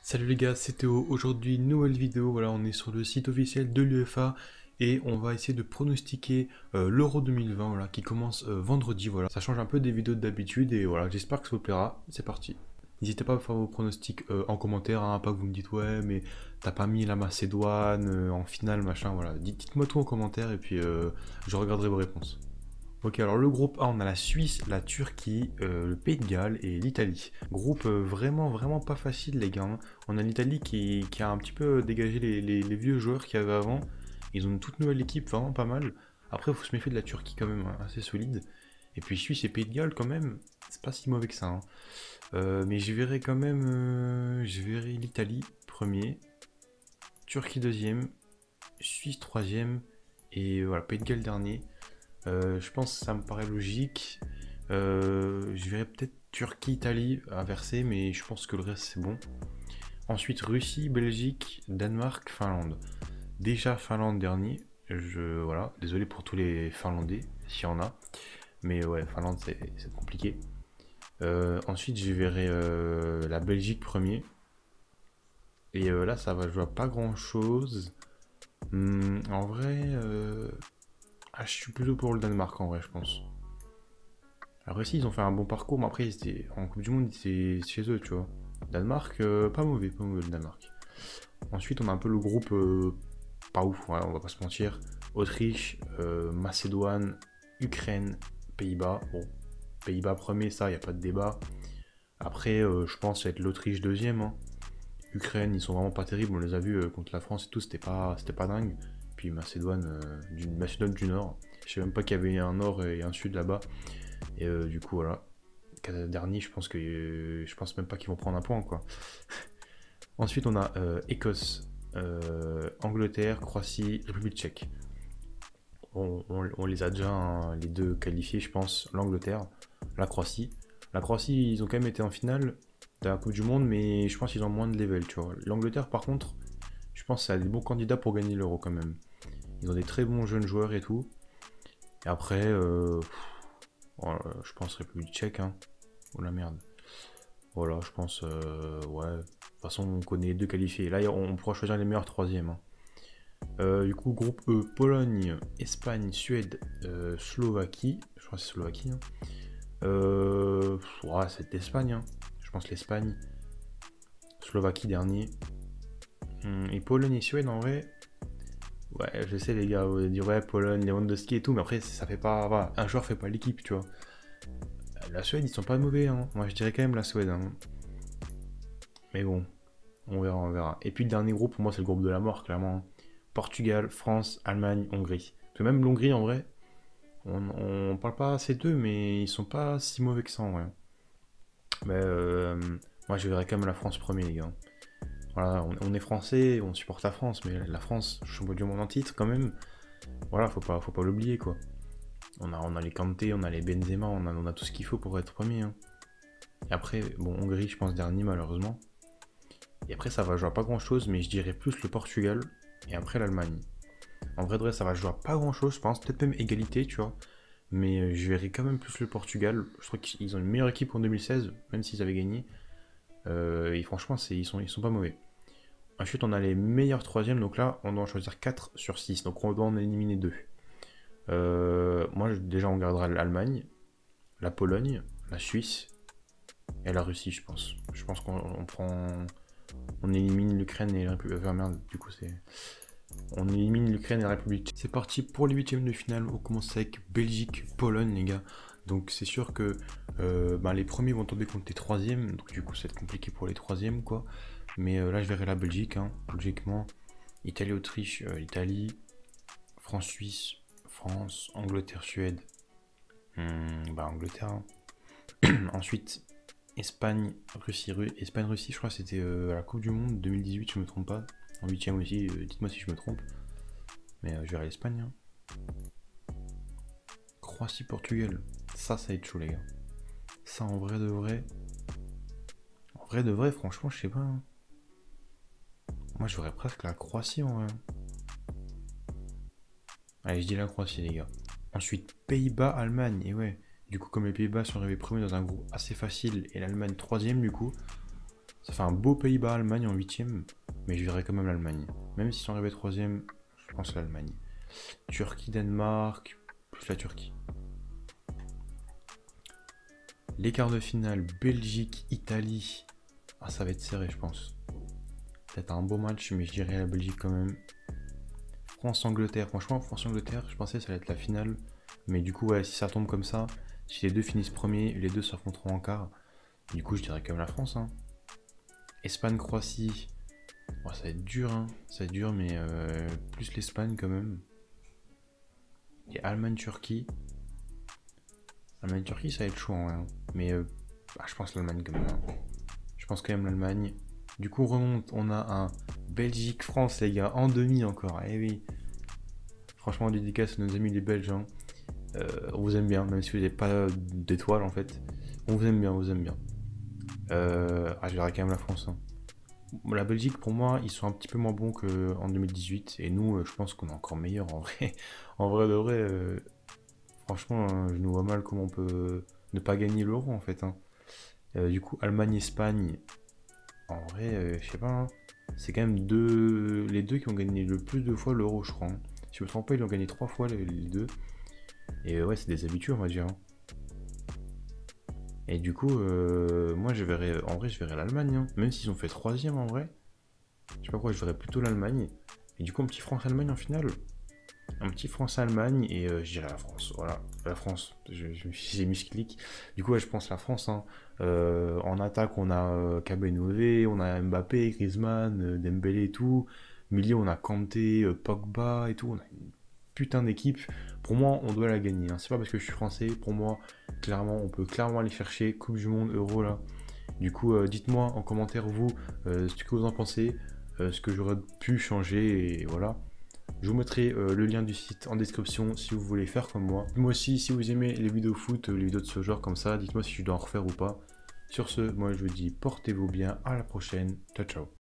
Salut les gars, c'est Théo. Aujourd'hui, nouvelle vidéo. Voilà, on est sur le site officiel de l'UEFA et on va essayer de pronostiquer l'Euro 2020, voilà, qui commence vendredi. Voilà, ça change un peu des vidéos d'habitude et voilà, j'espère que ça vous plaira. C'est parti. N'hésitez pas à faire vos pronostics en commentaire, hein, pas que vous me dites ouais, mais t'as pas mis la Macédoine en finale, machin. Voilà, dites-moi tout en commentaire et puis je regarderai vos réponses. Ok, alors le groupe A, on a la Suisse, la Turquie, le Pays de Galles et l'Italie. Groupe vraiment pas facile, les gars, hein. On a l'Italie qui a un petit peu dégagé les vieux joueurs qu'il y avait avant. Ils ont une toute nouvelle équipe, vraiment pas mal. Après, il faut se méfier de la Turquie quand même, hein, assez solide. Et puis Suisse et Pays de Galles, quand même, c'est pas si mauvais que ça, hein. Mais je verrai quand même, je verrai l'Italie premier, Turquie deuxième, Suisse troisième et voilà, Pays de Galles dernier. Je pense que ça me paraît logique. Je verrais peut-être Turquie-Italie inversé, mais je pense que le reste c'est bon. Ensuite Russie, Belgique, Danemark, Finlande. Déjà Finlande dernier. Voilà, désolé pour tous les Finlandais, s'il y en a. Mais ouais, Finlande c'est compliqué. Ensuite je verrai la Belgique premier. Et là ça va jouer à pas grand chose. En vrai, je suis plutôt pour le Danemark en vrai, je pense. La Russie, ils ont fait un bon parcours, mais après, en Coupe du Monde, c'est chez eux, tu vois. Danemark, pas mauvais le Danemark. Ensuite, on a un peu le groupe pas ouf, ouais, on va pas se mentir. Autriche, Macédoine, Ukraine, Pays-Bas. Bon, Pays-Bas premier, ça, y a pas de débat. Après, je pense que ça va être l'Autriche deuxième, hein. Ukraine, ils sont vraiment pas terribles, on les a vus contre la France et tout, c'était pas dingue. Puis Macédoine, Macédoine du Nord. Je sais même pas qu'il y avait un Nord et un Sud là-bas. Et du coup, voilà. Dernier, je pense même pas qu'ils vont prendre un point, quoi. Ensuite, on a Écosse, Angleterre, Croatie, République tchèque. On les a déjà, hein, les deux qualifiés, je pense. L'Angleterre, la Croatie. La Croatie, ils ont quand même été en finale de la Coupe du Monde, mais je pense qu'ils ont moins de level, tu vois. L'Angleterre, par contre, je pense que c'est des bons candidats pour gagner l'Euro quand même. Ils ont des très bons jeunes joueurs et tout. Et après, voilà, je pense République tchèque, hein. Oh la merde. Voilà, je pense, ouais. De toute façon, on connaît les deux qualifiés. Là, on pourra choisir les meilleurs troisièmes, hein. Du coup, groupe E, Pologne, Espagne, Suède, Slovaquie. Je crois que c'est Slovaquie, hein. Ouais, c'est l'Espagne, hein. Je pense l'Espagne. Slovaquie dernier. Et Pologne et Suède, en vrai. Ouais, je sais, les gars, vous allez dire, ouais, Pologne, Lewandowski et tout, mais après, ça fait pas. Voilà, un joueur fait pas l'équipe, tu vois. La Suède, ils sont pas mauvais, hein. Moi, je dirais quand même la Suède, hein. Mais bon, on verra, on verra. Et puis le dernier groupe, pour moi, c'est le groupe de la mort, clairement. Portugal, France, Allemagne, Hongrie. Parce que même l'Hongrie, en vrai, on parle pas assez d'eux, mais ils sont pas si mauvais que ça, en vrai. Mais moi, je verrais quand même la France premier, les gars. Voilà, on est français, on supporte la France, mais la France, champion du monde en titre, quand même. Voilà, faut pas l'oublier, quoi. On a les Kanté, on a les Benzema, on a tout ce qu'il faut pour être premier, hein. Et après, bon, Hongrie, je pense, dernier, malheureusement. Et après, ça va jouer à pas grand chose, mais je dirais plus le Portugal et après l'Allemagne. En vrai de vrai, ça va jouer à pas grand chose, je pense. Peut-être même égalité, tu vois. Mais je verrai quand même plus le Portugal. Je trouve qu'ils ont une meilleure équipe en 2016, même s'ils avaient gagné. Et franchement, ils sont pas mauvais. Ensuite, on a les meilleurs troisièmes. Donc là, on doit en choisir 4 sur 6. Donc on doit en éliminer 2. Moi, déjà, on gardera l'Allemagne, la Pologne, la Suisse et la Russie, je pense. Je pense qu'on prend. On élimine l'Ukraine et la République. Enfin, merde, du coup, c'est. On élimine l'Ukraine et la République. C'est parti pour les huitièmes de finale. On commence avec Belgique, Pologne, les gars. Donc, c'est sûr que les premiers vont tomber contre les troisièmes. Donc, du coup, ça va être compliqué pour les troisièmes, quoi. Mais là, je verrai la Belgique, hein, logiquement. Italie, Autriche, Italie. France, Suisse, France, Angleterre, Suède. Angleterre, hein. Ensuite, Espagne, Russie, Espagne, Russie, je crois que c'était à la Coupe du Monde 2018, je me trompe pas. En huitième aussi, dites-moi si je me trompe. Mais je verrai l'Espagne, hein. Croatie, Portugal. Ça va être chaud, les gars. Ça, en vrai de vrai. En vrai de vrai, franchement, je sais pas, hein. Moi, je verrais presque la Croatie, en vrai. Allez, je dis la Croatie, les gars. Ensuite, Pays-Bas, Allemagne. Et ouais, du coup, comme les Pays-Bas sont arrivés premiers dans un groupe assez facile et l'Allemagne troisième, du coup, Ça fait un beau Pays-Bas-Allemagne en 8ème, mais je verrai quand même l'Allemagne. Même si sont arrivés 3ème, je pense l'Allemagne. Turquie-Danemark, plus la Turquie. Les quarts de finale, Belgique-Italie. Ah, ça va être serré, je pense. Peut-être un beau match, mais je dirais la Belgique quand même. France-Angleterre, franchement, France-Angleterre, je pensais que ça allait être la finale. Mais du coup, ouais, si ça tombe comme ça, si les deux finissent premiers, les deux s'affronteront en quart. Du coup, je dirais quand même la France. Hein. Espagne-Croatie. Bon, ça va être dur, hein. Ça va être dur, mais plus l'Espagne quand même. Et Allemagne-Turquie. Allemagne-Turquie, ça va être chaud, hein. Mais je pense l'Allemagne quand même. Hein. Je pense quand même l'Allemagne. Du coup, on remonte. On a un Belgique-France, les gars, en demi encore. Eh oui. Franchement, dédicace à nos amis les Belges. Hein. On vous aime bien, même si vous n'avez pas d'étoiles en fait. On vous aime bien, on vous aime bien. Je verrai quand même la France. Hein. La Belgique, pour moi, ils sont un petit peu moins bons qu'en 2018. Et nous, je pense qu'on est encore meilleurs en vrai. En vrai de vrai, franchement, je nous vois mal comment on peut ne pas gagner l'euro en fait. Hein. Du coup, Allemagne-Espagne, en vrai, je sais pas. Hein. C'est quand même les deux qui ont gagné le plus de fois l'euro, je crois. Hein. Si je me trompe pas, ils ont gagné 3 fois les deux. Et ouais, c'est des habitués, on va dire. Hein. Et du coup, moi, en vrai, je verrais l'Allemagne. Hein. Même s'ils ont fait 3ème en vrai. Je sais pas pourquoi, je verrais plutôt l'Allemagne. Et du coup, un petit France-Allemagne en finale. Un petit France-Allemagne et je dirais la France. Voilà, la France. J'ai mis ce clic. Du coup, ouais, je pense la France. Hein. En attaque, on a Kabenové, on a Mbappé, Griezmann, Dembélé et tout. Milieu, on a Kanté, Pogba et tout. On a une putain d'équipe. Pour moi, on doit la gagner. Hein. C'est pas parce que je suis français. Pour moi, clairement, on peut clairement aller chercher Coupe du Monde, Euro là. Du coup, dites-moi en commentaire vous ce que vous en pensez, ce que j'aurais pu changer et voilà. Je vous mettrai le lien du site en description si vous voulez faire comme moi. Moi aussi, si vous aimez les vidéos foot, les vidéos de ce genre comme ça, dites-moi si je dois en refaire ou pas. Sur ce, moi je vous dis portez-vous bien, à la prochaine, ciao ciao.